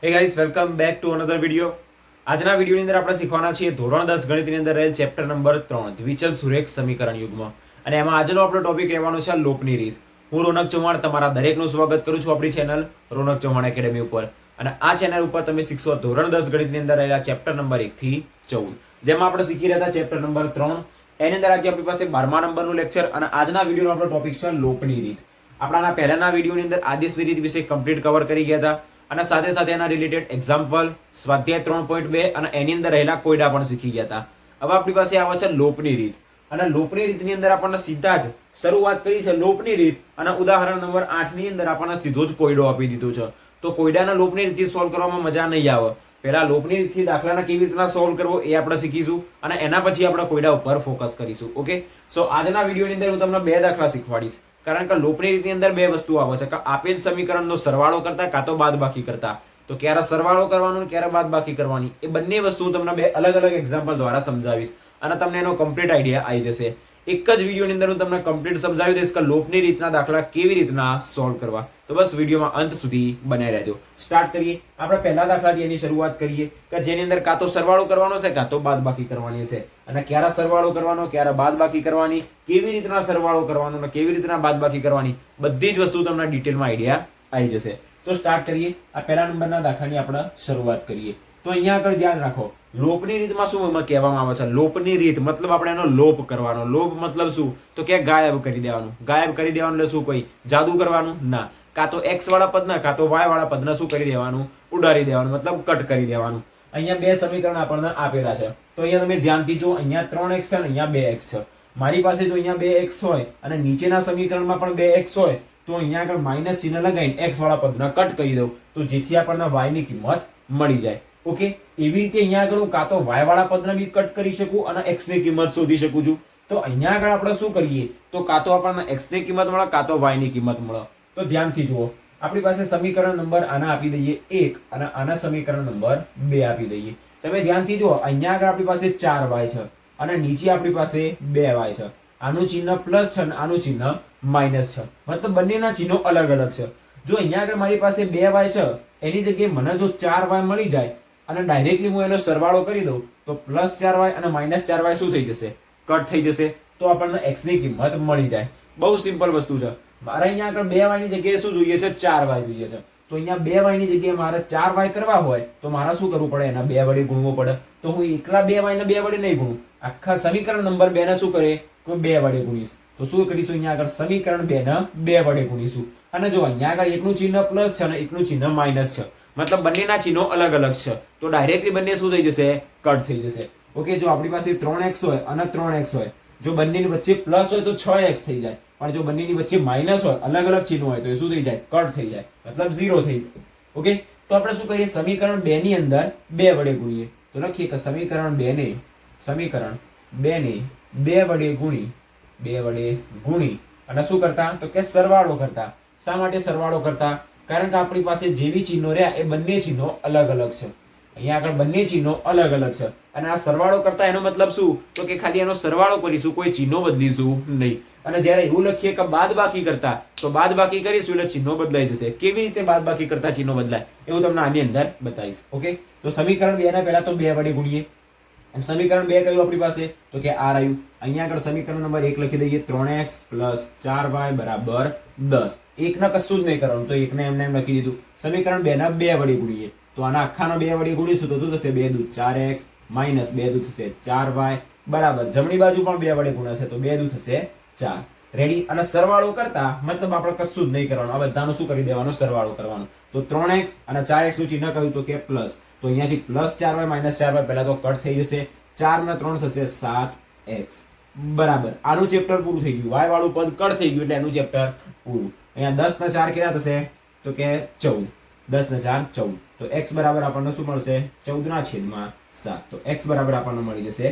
હે guys, welcome back to another video. આજના વિડીયોની અંદર આપણે શીખવાના છીએ ધોરણ 10 ગણિતની અંદર રહેલ ચેપ્ટર નંબર 3 દ્વિચલ સુરેખ સમીકરણ યુગ્મ. અને એમાં આજનો આપણો ટોપિક રહેવાનો છે લોપની રીત. હું રોનક ચૌહાણ તમારા દરેકનું સ્વાગત કરું છું આપણી ચેનલ રોનક ચૌહાણ એકેડેમી ઉપર. અને આ ચેનલ ઉપર તમે શીખશો ધોરણ 10 ગણિતની અંદર રહેલા ચેપ્ટર નંબર 1 થી 14, જેમાં આપણે શીખી રહ્યા હતા ચેપ્ટર નંબર 3. એની અંદર આજે આપણી પાસે 12મા નંબરનું લેક્ચર અને આજના વિડીયોનો આપણો ટોપિક છે લોપની રીત. આપણાના પહેલાના વિડીયોની અંદર આદેશની રીત વિશે કમ્પ્લીટ કવર કરી ગયા હતા અને સાથે સાથે એના રિલેટેડ એક્ઝામ્પલ સ્વાધ્યાય 3.2 અને એની અંદર રહેલા કોયડા પણ શીખી ગયા હતા. હવે આપણી પાસે આવે છે લોપની રીત અને લોપની રીતની અંદર આપણને સીધા જ શરૂઆત કરી છે લોપની રીત અને ઉદાહરણ નંબર 8 ની અંદર આપણને સીધો જ કોયડો આપી દીધો છે. તો કોયડાના લોપની રીતથી સોલ્વ કરવામાં મજા નહીં આવે. પહેલા લોપની રીતથી દાખલાના કેવી રીતના સોલ્વ કરવો એ આપણે શીખીશું અને એના પછી આપણે કોયડા ઉપર ફોકસ કરીશું. ઓકે, સો આજના વિડીયોની અંદર હું તમને બે દાખલા શીખવાડીશ. કારણ કે લોપની રીતની અંદર બે વસ્તુ આવે છે કે આપેલ સમીકરણનો સરવાળો કરતા કાં તો બાદબાકી કરતા. તો ક્યારે સરવાળો કરવાનો ક્યારે બાદબાકી કરવાની એ બંને વસ્તુ હું તમને બે અલગ અલગ એક્ઝામ્પલ દ્વારા સમજાવીશ અને તમને એનો કમ્પ્લીટ આઈડિયા આવી જશે. એક જ વિડીયોની અંદર હું તમને કમ્પ્લીટ સમજાવી દઈશ કે લોપની રીતના દાખલા કેવી રીતના સોલ્વ કરવા. તો બસ વિડીયોમાં અંત સુધી બનાવી રહેજો. સ્ટાર્ટ કરીએ. આપણે પહેલા દાખલાથી એની શરૂઆત કરીએ કે જેની અંદર કાં તો સરવાળો કરવાનો છે કાં તો બાદબાકી કરવાની છે. અને ક્યારે સરવાળો કરવાનો ક્યારે બાદબાકી કરવાની, કેવી રીતના સરવાળો કરવાનો અને કેવી રીતના બાદબાકી કરવાની, બધી જ વસ્તુ તમને ડિટેલમાં આઈડિયા આવી જશે. તો સ્ટાર્ટ કરીએ. આ પહેલા નંબરના દાખલાની આપણે શરૂઆત કરીએ. તો અહીંયા આગળ ધ્યાન રાખો, લોપની રીતમાં શું એમાં કહેવામાં આવે છે? લોપની રીત મતલબ આપણે એનો લોપ કરવાનો. લોપ મતલબ શું? તો કે ગાયબ કરી દેવાનું. ગાયબ કરી દેવાનું એટલે શું? કોઈ જાદુ કરવાનું ના. કાં તો એક્સ વાળા પદના કાં તો વાય વાળા પદના શું કરી દેવાનું? ઉડાડી દેવાનું, મતલબ કટ કરી દેવાનું. અહીંયા બે સમીકરણ આપણને આપેલા છે. તો અહીંયા તમે ધ્યાનથી જો, અહીંયા 3x છે અને અહીંયા 2x છે. મારી પાસે જો અહીંયા 2x હોય અને નીચેના સમીકરણમાં પણ 2x હોય તો અહીંયા આગળ માઇનસ ચિહ્ન લગાવીને x વાળા પદના કટ કરી દઉં તો જેથી આપણને y ની કિંમત મળી જાય. ઓકે, એવી રીતે અહીંયા આગળ હું કાં તો y વાળા પદને બી કટ કરી શકું અને x ની કિંમત શોધી શકું છું. તો અહીંયા આગળ આપણે શું કરીએ તો કાં તો આપણને x ની કિંમત મળે કાં તો y ની કિંમત મળે. તો ધ્યાનથી જુઓ, આપણી પાસે સમીકરણ નંબર આના આપી દઈએ 1 અને આના સમીકરણ નંબર 2 આપી દઈએ. તમે ધ્યાનથી જુઓ, અહીંયા આગળ આપણી પાસે 4y છે અને નીચે આપણી પાસે 2y છે. આનું ચિહ્ન પ્લસ છે અને આનું ચિહ્ન માઇનસ છે, મતલબ બંનેના ચિહ્નો અલગ અલગ છે. જો અહીંયા આગળ મારી પાસે 2y છે એની જગ્યાએ મને જો 4y મળી જાય અને ડાયરેક્ટલી હું એનો સરવાળો કરી દઉં તો પ્લસ 4y અને માઇનસ 4y શું થઈ જશે? કટ થઈ જશે. તો આપણને x ની કિંમત મળી જાય. બહુ સિમ્પલ વસ્તુ છે. મારે અહીંયા આગળ 2y ની જગ્યાએ શું જોઈએ છે? 4y જોઈએ છે. તો અહીંયા 2y ની જગ્યાએ મારે 4y કરવા હોય તો મારે શું કરવું પડે? એના 2 વડે ગુણવું પડે. તો હું એકલા 2y ને 2 વડે નહીં ગુણું, આખા સમીકરણ નંબર 2 ને શું કરે? કોઈ 2 વડે ગુણીશ. તો શું કરીશું? અહીંયા આગળ સમીકરણ 2 ને 2 વડે ગુણીશું. અને જો અહીંયા આગળ એકનું ચિહ્ન પ્લસ છે અને એકનું ચિહ્ન માઇનસ છે, મતલબ બંનેના ચિહ્નો અલગ અલગ છે. તો ડાયરેક્ટલી બંને શું થઈ જશે? કટ થઈ જશે. ઓકે, જો આપણી પાસે 3x હોય અને 3x હોય, જો બંનેની વચ્ચે પ્લસ હોય તો 6x થઈ જાય, પણ જો બંનેની વચ્ચે માઇનસ હોય, અલગ અલગ ચિહ્નો હોય તો એ શું થઈ જાય? કટ થઈ જાય, મતલબ 0 થઈ જાય. ઓકે, તો આપણે શું કરીએ? સમીકરણ 2 ની અંદર 2 વડે ગુણીએ. તો લખીએ કે સમીકરણ 2 ને 2 વડે ગુણી અને શું કરતા? તો કે સરવાળો કરતા. શા માટે સરવાળો કરતા? કારણ કે આપણી પાસે જેવી ચિહ્નો રહ્યા એ બંને ચિહ્નો અલગ અલગ છે. અહીંયા આગળ બંને ચિહ્નો અલગ અલગ છે અને આ સરવાળો કરતા એનો મતલબ શું? તો કે ખાલી એનો સરવાળો કરીશું, કોઈ ચિહ્નો બદલીશું નહીં. અને જ્યારે એવું લખીએ કે બાદબાકી કરતા, તો બાદબાકી કરીશું એટલે ચિહ્નો બદલાઈ જશે. કેવી રીતે બાદબાકી કરતા ચિહ્નો બદલાય એ હું તમને આની અંદર બતાવીશ. ઓકે, તો સમીકરણ 2 ના પહેલા તો 2 વડે ગુણીએ. સમીકરણ 2 કયું આપણી પાસે? તો કે આ રહ્યું. અહીંયા આગળ સમીકરણ નંબર 1 લખી દઈએ, 3x + 4y = 10. એકને કશું જ નહીં કરવાનું, તો એકને એમને એમ લખી દીધું. સમીકરણ 2 ના 2 વડે ગુણીએ. તો આના આખાનો 2 વડે ગુણીશું તો શું થશે? 2 × 4x - 2 × થશે 4y બરાબર. જમણી બાજુ પણ 2 વડે ગુણાશે તો 2 × થશે 4. રેડી. અને સરવાળો કરતા મતલબ આપણે કશું જ નહીં કરવાનું, આ બધાનો શું કરી દેવાનો? સરવાળો કરવાનો. તો 3x અને 4x નું ચિહ્ન કહ્યું તો કે પ્લસ. તો અહીંયાથી +4y - 4y પહેલા તો કટ થઈ જશે. 4 ને 3 થશે 7x બરાબર. આનું ચેપ્ટર પૂરું થઈ ગયું. y વાળું પદ કટ થઈ ગયું એટલે એનું ચેપ્ટર પૂરું. અહીંયા 10 ને 4 કેટલા થશે? તો કે 14. 10 ને 4 14. તો x બરાબર આપણને શું મળશે? 14/7. તો x બરાબર આપણને મળી જશે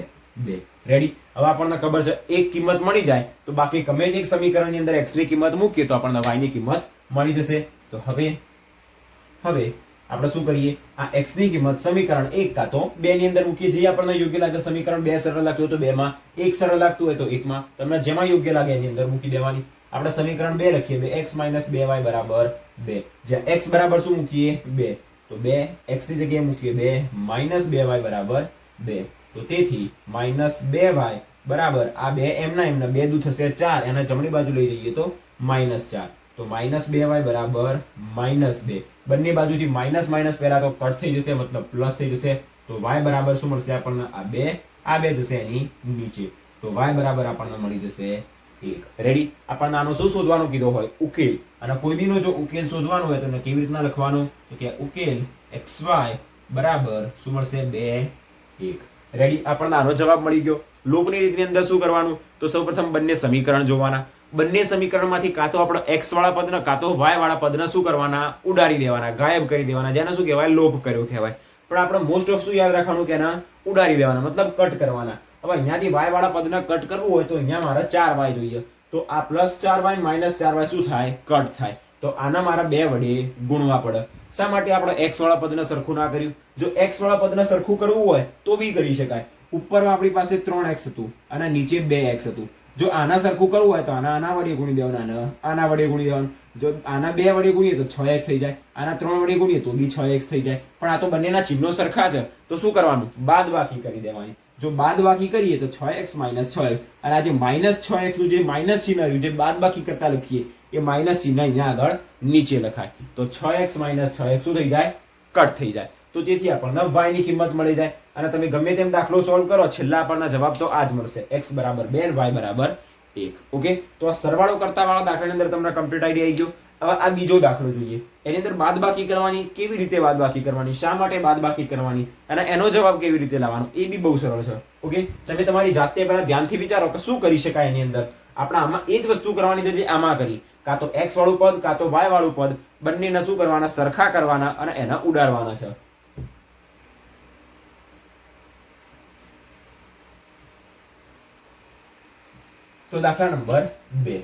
2. રેડી. હવે આપણને ખબર છે એક કિંમત મળી જાય તો બાકી ગમે તે એક સમીકરણની અંદર x ની કિંમત મૂકીએ તો આપણને y ની કિંમત મળી જશે. તો હવે આપણે શું કરીએ? આ x ની કિંમત સમીકરણ 1 કાં તો 2 ની અંદર મૂકીએ. જે આપણને યોગ્ય લાગે. સમીકરણ 2 સરળ લાગતું હોય તો 2 માં, 1 સરળ લાગતું હોય તો 1 માં, તમને જેમાં યોગ્ય લાગે એની અંદર મૂકી દેવાની. આપણે સમીકરણ 2 લખીએ, 2x - 2y = 2. જ્યાં x બરાબર શું મૂકીએ? 2. તો 2x ની જગ્યાએ મૂકીએ 2 માઇનસ 2y બરાબર 2. તો તેથી માઇનસ 2y બરાબર આ 2 એમના એમના 2 દુ થશે 4, એના જમણી બાજુ લઈ જઈએ તો માઇનસ 4. તો માઇનસ 2y બરાબર માઇનસ 2. બંને બાજુથી માઇનસ માઇનસ પહેલા તો કટ થઈ જશે, મતલબ પ્લસ થઈ જશે. તો y બરાબર શું મળશે આપણને? આ 2 જશે એની નીચે. તો y બરાબર આપણને મળી જશે 1. રેડી? આપણને આનો શું શોધવાનું કીધો હોય? ઉકેલ. અને કોઈ બીનો જો ઉકેલ શોધવાનો હોય તો કેવી રીતના લખવાનું? તો કે ઉકેલ xy બરાબર શું મળશે? 2 1. રેડી? આપણને આનો જવાબ મળી ગયો. લોપની રીતની અંદર શું કરવાનું? તો સૌપ્રથમ બંને સમીકરણ જોવાના. બંને સમીકરણમાંથી કાં તો આપણે x વાળા પદને કાં તો y વાળા પદને શું કરવાના? ઉડાડી દેવાના, ગાયબ કરી દેવાના. જેને શું કહેવાય? લોપ કર્યો કહેવાય. પણ આપણે મોસ્ટ ઓફ શું યાદ રાખવાનું કે એના ઉડાડી દેવાના, મતલબ કટ કરવાના. હવે અહીંયાથી y વાળા પદને કટ કરવું હોય તો અહીંયા મારે 4y જોઈએ. તો આ પ્લસ 4y માઇનસ 4y શું થાય? કટ થાય. તો આના મારા 2 વડે ગુણવા પડે. શા માટે આપણે x વાળા પદને સરખું ના કર્યું? જો x વાળા પદને સરખું કરવું હોય તો બી કરી શકાય. ઉપર આપણી પાસે 3x હતું અને નીચે 2x હતું. જો આના સરખું કરવું હોય તો આના વડે ગુણી દેવાના, આના વડે ગુણી દેવાનું. જો આના 2 વડે ગુણીએ તો 6x થઈ જાય, આના 3 વડે ગુણીએ તો બી 6x થઈ જાય. પણ આ તો બંનેના ચિહ્નો સરખા છે તો શું કરવાનું? બાદબાકી કરી દેવાની. જો બાદબાકી કરીએ તો 6x માઇનસ 6x, અને આ જે માઇનસ 6x નું જે માઇનસ ચિહ્ન આવ્યું, જે બાદબાકી કરતા લખીએ એ માઇનસ ચિહ્ન અહીંયા આગળ નીચે લખાય. તો 6x માઇનસ 6x શું થઈ જાય? કટ થઈ જાય. તો તેથી આપણને y ની કિંમત મળી જાય. અને તમે ગમે તેમ દાખલો સોલ્વ કરો, છેલ્લા આપણને જવાબ તો આ જ મળશે. x બરાબર 2 y બરાબર 1. ઓકે? તો આ સરવાળો કરતા વાળા દાખલાની અંદર તમને કમ્પ્લીટ આઈડિયા આવી ગયો. હવે આ બીજો દાખલો જોઈએ. એની અંદર બાદબાકી કરવાની. કેવી રીતે બાદબાકી કરવાની? શા માટે બાદબાકી કરવાની? અને એનો જવાબ કેવી રીતે લાવવાનો? એ બી બહુ સરળ છે. ઓકે? તમે તમારી જાતે પહેલા ધ્યાનથી વિચારો કે શું કરી શકાય એની અંદર. આપણે આમાં એ જ વસ્તુ કરવાની છે જે આમાં કરી. કાં તો x વાળું પદ કાં તો y વાળું પદ, બંનેને શું કરવાના? સરખા કરવાના અને એના ઉડાડવાના છે. તો દાખલા નંબર 2.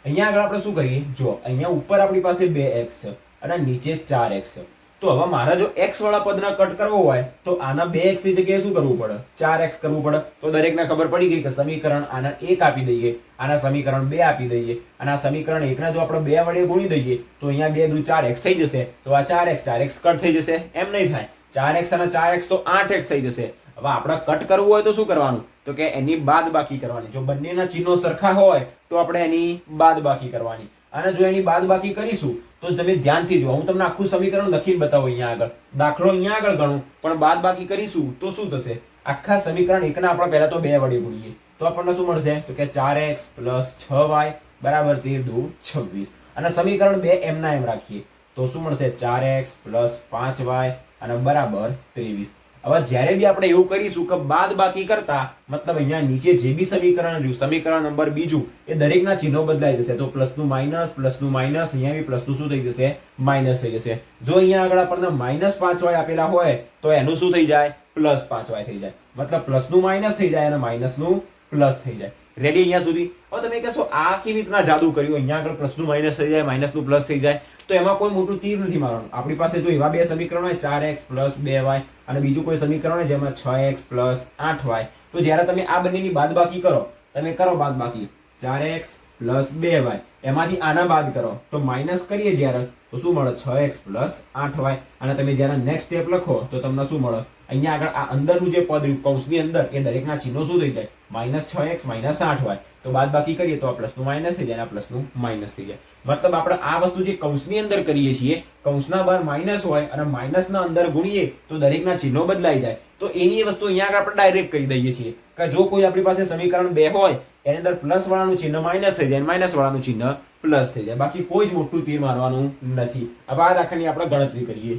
અહીંયા આગળ આપણે શું કરીએ? જો અહીંયા ઉપર આપણી પાસે 2x છે અને નીચે 4x છે. તો હવે મારા જો x વાળા પદને કટ કરવો હોય તો આના 2x ની જગ્યાએ શું કરવું પડે? 4x કરવું પડે. તો દરેકને ખબર પડી ગઈ કે સમીકરણ આના 1 આપી દઈએ, આના સમીકરણ 2 આપી દઈએ, અને આ સમીકરણ 1 ને જો આપણે 2 વડે ગુણી દઈએ તો અહીંયા 2 દુ 4x થઈ જશે. તો આ 4x કટ થઈ જશે. એમ નહીં થાય. 4x અને 4x તો 8x થઈ જશે. હવે આપણે કટ કરવું હોય તો શું કરવાનું? તો કે એની બાદબાકી કરવાની. જો બંનેના ચિહ્નો સરખા હોય તો આપણે એની બાદબાકી કરવાની. અને જો એની બાદબાકી કરીશું તો તમે ધ્યાનથી જુઓ. હું તમને આખું સમીકરણ લખીને બતાવું. અહીંયા આગળ દાખલો અહીંયા આગળ ગણું, પણ બાદબાકી કરીશું તો શું થશે? આખા સમીકરણ 1 ના આપણે પહેલા તો 2 વડે ગુણીએ તો આપણને શું મળશે? તો કે 4x + 6y બરાબર 13 દુ 26. અને સમીકરણ 2 એમના એમ રાખીએ તો શું મળશે? 4x + 5y અને બરાબર 23. હવે જ્યારે બી આપણે એવું કરીશું કે બાદબાકી કરતા, મતલબ અહીંયા નીચે જે બી સમીકરણ રહ્યું, સમીકરણ નંબર બીજું, એ દરેકના ચિહ્નો બદલાઈ જશે. તો પ્લસનું માઇનસ, અહીંયા બી પ્લસનું શું થઈ જશે? માઇનસ થઈ જશે. જો અહીંયા આગળ આપણને -5y આપેલા હોય તો એનું શું થઈ જાય? +5y થઈ જાય. મતલબ પ્લસનું માઇનસ થઈ જાય અને માઇનસનું પ્લસ થઈ જાય. રેડી અહીંયા સુધી? હવે તમે કહેશો આ કેવી રીતના જાદુ કર્યું? અહીંયા આગળ પ્લસનું માઇનસ થઈ જાય, માઇનસનું પ્લસ થઈ જાય. તો એમાં કોઈ મોટું તીર નથી મારવાનું. આપણી પાસે જો એવા બે સમીકરણો હોય 4x + 2y અને બીજું કોઈ સમીકરણ હોય જેમાં 6x + 8y, તો જ્યારે તમે આ બંનેની બાદબાકી કરો, તમે કરો બાદબાકી 4x + 2y, એમાંથી આના બાદ કરો તો માઇનસ કરીએ જ્યારે તો શું મળે? 6x + 8y. અને તમે જ્યારે નેક્સ્ટ સ્ટેપ લખો તો તમને શું મળે? અહીંયા આગળ આ અંદરનું જે પદ કૌંસની અંદર એ દરેકના ચિહ્નો શું થઈ જાય? -6x - 8y. તો બાદબાકી કરીએ તો આ પ્લસનું માઇનસ થઈ જાય અને આ પ્લસનું માઇનસ થઈ જાય. મતલબ આપણે આ વસ્તુ જે કૌંસની અંદર કરીએ છીએ, કૌંસના બહાર માઇનસ હોય અને માઇનસના અંદર ગુણીએ તો દરેકના ચિહ્નો બદલાઈ જાય. તો એની એ વસ્તુ અહીંયા આગળ આપણે ડાયરેક્ટ કરી દઈએ છીએ કે જો કોઈ આપણી પાસે સમીકરણ 2 હોય એની અંદર પ્લસ વાળાનું ચિહ્ન માઇનસ થઈ જાય, માઇનસ વાળાનું ચિહ્ન પ્લસ થઈ જાય. બાકી કોઈ જ મોટું તીર મારવાનું નથી. હવે આ દાખલાની આપણે ગણતરી કરીએ.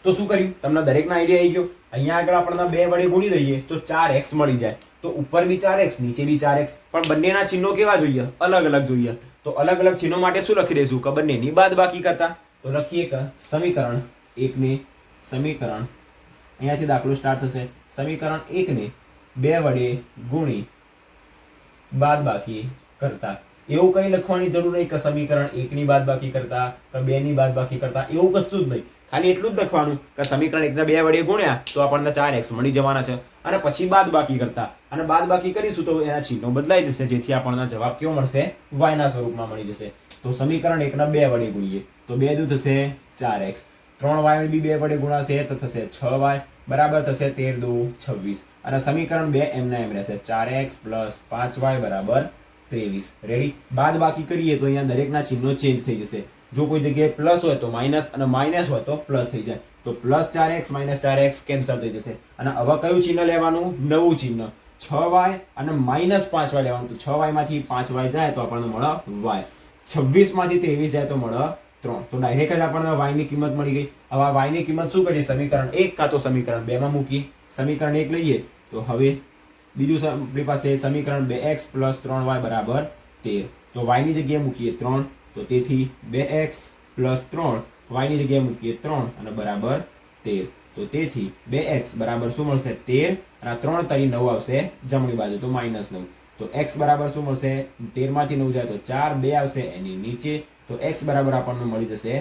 તો શું કર્યું? તમને દરેકના આઈડિયા આવી ગયો. અહીંયા આગળ આપણને 2 વડે ગુણી દઈએ તો 4x મળી જાય. તો ઉપર બી 4x, નીચે બી 4x, પણ બંનેના ચિહ્નો કેવા જોઈએ? અલગ અલગ જોઈએ. તો અલગ અલગ ચિહ્નો માટે શું લખી દઈશું? કે બંનેની બાદબાકી કરતા. તો લખીએ કે સમીકરણ 1 ને સમીકરણ, અહીંયાથી દાખલો સ્ટાર્ટ થશે. સમીકરણ 1 ને 2 વડે ગુણી બાદબાકી કરતા. એવું કંઈ લખવાની જરૂર નહીં કે સમીકરણ 1 ની બાદબાકી કરતા કે 2 ની બાદબાકી કરતા, એવું કશું જ નહીં. ખાલી એટલું જ લખવાનું કે સમીકરણ 1 ને 2 વડે ગુણ્યા તો આપણને 4x મળી જવાના છે. અને પછી બાદબાકી કરતા, અને બાદબાકી કરીશું તો એના ચિહ્નો બદલાઈ જશે, જેથી આપણને જવાબ કેવો મળશે? y ના સ્વરૂપમાં મળી જશે. તો સમીકરણ 1 ને 2 વડે ગુણીએ તો 2 દુ થશે 4x, 3y બી 2 વડે ગુણાશે તો થશે 6y બરાબર થશે 13 દુ 26 અને સમીકરણ 2 એમના એમ રહેશે 4x + 5y બરાબર 23. રેડી? બાદ બાકી કરીએ તો અહીંયા દરેકના ચિહ્નો ચેન્જ થઈ જશે. જો કોઈ જગ્યાએ પ્લસ હોય તો માઇનસ અને માઇનસ હોય તો પ્લસ થઈ જાય. તો +4x - 4x કેન્સલ થઈ જશે અને હવે કયું ચિહ્ન લેવાનું? નવું ચિહ્ન 6y અને -5y લેવાનું. તો 6y માંથી 5y જાય તો આપણને મળે y, 26 માંથી 23 જાય તો મળે 3. તો ડાયરેક્ટ જ આપણને y ની કિંમત મળી ગઈ. હવે y ની કિંમત શું કરીએ? સમીકરણ 1 કાં તો સમીકરણ 2 માં મૂકી. સમીકરણ 1 લઈએ તો હવે બીજું આપણી પાસે સમીકરણ 2x + 3y બરાબર 13. તો y ની જગ્યાએ મૂકીએ 3 તો તેથી 2x + 3 y ની જગ્યાએ મૂકીએ 3 અને બરાબર 13. તો તેથી 2x બરાબર શું મળશે? 13 અને 3 તરી 9 આવશે જમણી બાજુ તો -9. તો x બરાબર શું મળશે? 13 માંથી 9 જાય તો 4, 2 આવશે એની નીચે તો x બરાબર આપણને મળી જશે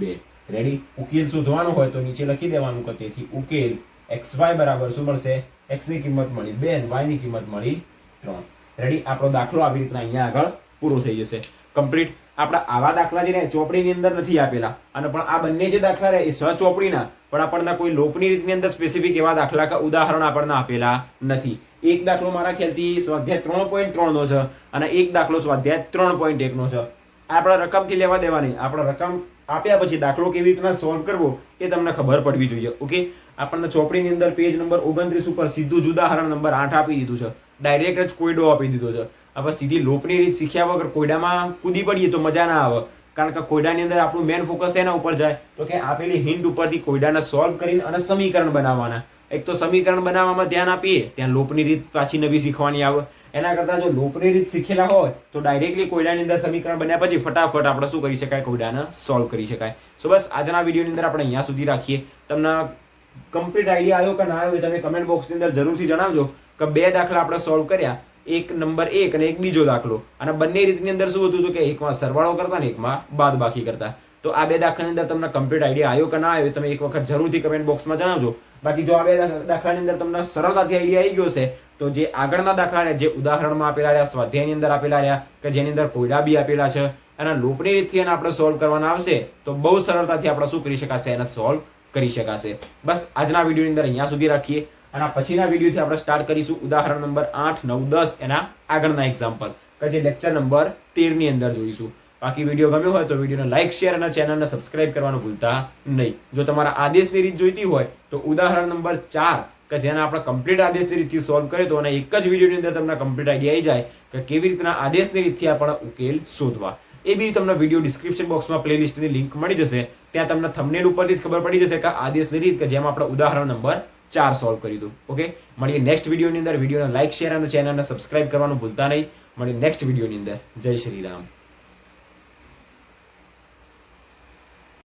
2. રેડી? ઉકેલ શોધવાનો હોય તો નીચે લખી દેવાનું કે તેથી ઉકેલ xy બરાબર શું મળશે? x ની કિંમત મળી 2 અને y ની કિંમત મળી 3. રેડી? આપણો દાખલો આવી રીતના અહીંયા આગળ પૂરો થઈ જશે. કમ્પ્લીટ. આપણા આવા દાખલા જે ચોપડીની અંદર નથી આપેલા અને પણ આ બંને જે દાખલા રહે એ સહચોપડીના પણ આપણને કોઈ લોપની રીતની અંદર સ્પેસિફિક એવા દાખલા કે ઉદાહરણ આપણને આપેલા નથી. એક દાખલો મારા ખ્યાલથી સ્વાધ્યાય 3.3 નો છે અને એક દાખલો સ્વાધ્યાય 3.1 નો છે. આપણા રકમથી લેવા દેવા નહીં. આપણે રકમ આપ્યા પછી દાખલો કેવી રીતના સોલ્વ કરવો એ તમને ખબર પડવી જોઈએ. ઓકે? આપણને ચોપડીની અંદર પેજ નંબર 29 ઉપર સીધું જ ઉદાહરણ નંબર 8 આપી દીધું છે. ડાયરેક્ટ જ કોયડો આપી દીધો છે. હવે સીધી લોપની રીત શીખ્યા વગર કોયડામાં કૂદી પડીએ તો મજા ના આવે. કારણ કે કોયડાની અંદર આપણું મેન ફોકસ એના ઉપર જાય તો કે આપેલી હિન્ટ ઉપરથી કોયડાને સોલ્વ કરીને અને સમીકરણ બનાવવાના. એક તો સમીકરણ બનાવવામાં ધ્યાન આપીએ ત્યાં લોપની રીત પાછી નવી શીખવાની આવે. એના કરતાં જો લોપની રીત શીખેલા હોય તો ડાયરેક્ટલી કોયડાની અંદર સમીકરણ બન્યા પછી ફટાફટ આપણે શું કરી શકાય? કોયડાને સોલ્વ કરી શકાય. સો બસ આજના વિડીયોની અંદર આપણે અહીંયા સુધી રાખીએ. તમને કમ્પ્લીટ આઈડિયા આવ્યો કે ના આવ્યો તમે કમેન્ટ બોક્સની અંદર જરૂરથી જણાવજો કે 2 દાખલા આપણે સોલ્વ કર્યા, એક નંબર 1 અને એક બીજો દાખલો, અને બંને રીતની અંદર શું હતું કે એકમાં સરવાળો કરતા ને એકમાં બાદબાકી કરતા. તો આ 2 દાખલાની અંદર તમને કમ્પ્લીટ આઈડિયા આવ્યો કે ના આવ્યો તમે એક વખત જરૂરથી કમેન્ટ બોક્સમાં જણાવજો. બાકી જો આ 2 દાખલાની અંદર તમને સરળતાથી આઈડિયા આવી ગયો છે તો જે આગળના દાખલા જે ઉદાહરણમાં આપેલા રહ્યા, સ્વાધ્યાયની અંદર આપેલા રહ્યા કે જેની અંદર કોયડા બી આપેલા છે અને લોપની રીતથી એને આપણે સોલ્વ કરવાના આવશે તો બહુ સરળતાથી આપણે શું કરી શકાશે? એને સોલ્વ કરી શકાશે. બસ આજના વિડીયોની અંદર અહીંયા સુધી રાખીએ અને પછીના વિડીયોથી આપણે સ્ટાર્ટ કરીશું ઉદાહરણ નંબર 8, 9, 10 એના આગળના એક્ઝામ્પલ કે જે લેક્ચર નંબર 13 ની અંદર જોઈશું. બાકી વિડીયો ગમ્યો હોય તો વિડીયોને લાઇક, શેર અને ચેનલને સબસ્ક્રાઇબ કરવાનું ભૂલતા નહીં. જો તમારા આદેશની રીત જોઈતી હોય તો ઉદાહરણ નંબર 4 કે જેને આપણે કમ્પ્લીટ આદેશની રીતથી સોલ્વ કરીએ તો અને એક જ વિડીયોની અંદર તમને કમ્પ્લીટ આઈડિયા આવી જાય કે કેવી રીતના આદેશની રીતથી આપણે ઉકેલ શોધવા. એ બી તમને વિડીયો ડિસ્ક્રિપ્શન બોક્સમાં પ્લેલિસ્ટની લિંક મળી જશે. ત્યાં તમને થંબનેલ ઉપરથી જ ખબર પડી જશે કે આદેશની રીત કે જેમાં આપણે ઉદાહરણ નંબર 4 સોલ્વ કરી દઉં. ઓકે? મળીએ નેક્સ્ટ વિડીયોની અંદર. વિડીયોને લાઇક, શેર અને ચેનલને સબસ્ક્રાઇબ કરવાનું ભૂલતા નહીં. મળીએ નેક્સ્ટ વિડીયોની અંદર. જય શ્રી રામ.